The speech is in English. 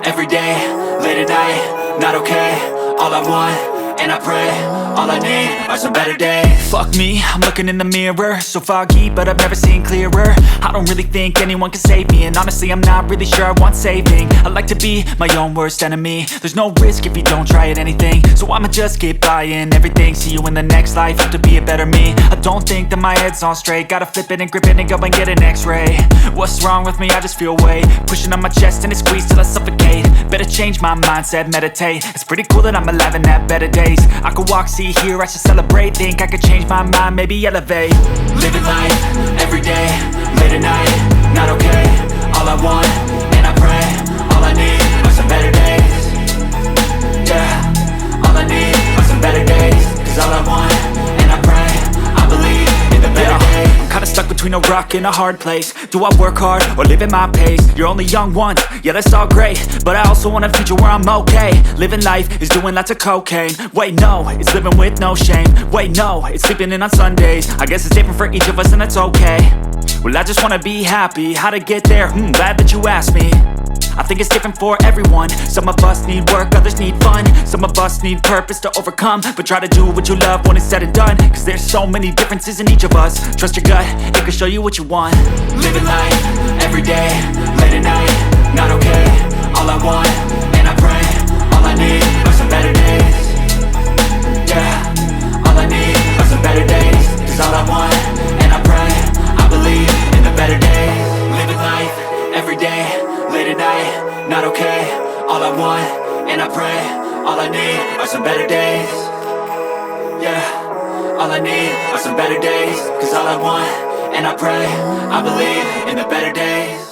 every day, late at night, not okay. All I want, and I pray, all I need are some better days. Fuck me, I'm looking in the mirror, so foggy, but I've never seen clearer. I don't really think anyone can save me, and honestly I'm not really sure I want saving. I like to be my own worst enemy. There's no risk if you don't try at anything, so I'ma just keep buying everything. See you in the next life, have to be a better me. I don't think that my head's on straight, gotta flip it and grip it and go and get an x-ray. What's wrong with me? I just feel weight pushing on my chest and it squeezes till I suffocate. Better change my mindset, meditate. It's pretty cool that I'm alive and have better days. I could walk, see, hear, I should celebrate. Think I could change my mind, maybe elevate. Living life, every day, late at night, not okay. All I want, and I pray, all I need are some better days. Yeah, all I need are some better days. Cause all I want, and I pray, I believe in the better days. I'm kinda stuck between a rock and a hard place. Do I work hard or live at my pace? You're only young once, yeah that's all great, but I also want a future where I'm okay. Living life is doing lots of cocaine. Wait no, it's living with no shame. Wait no, it's sleeping in on Sundays. I guess it's different for each of us and that's okay. Well I just wanna be happy, how to get there? Glad that you asked me. I think it's different for everyone. Some of us need work, others need fun. Some of us need purpose to overcome. But try to do what you love when it's said and done. Cause there's so many differences in each of us. Trust your gut, it can show you what you want. Living life, every day, late at night, not okay. All I want, and I pray, all I need are some better days. Yeah, all I need are some better days. Cause all I want, and I pray, I believe in the better days. Living life, every day, late at night, not okay. All I want, and I pray, all I need are some better days. Yeah, all I need are some better days. Cause all I want, and I pray, I believe in the better days.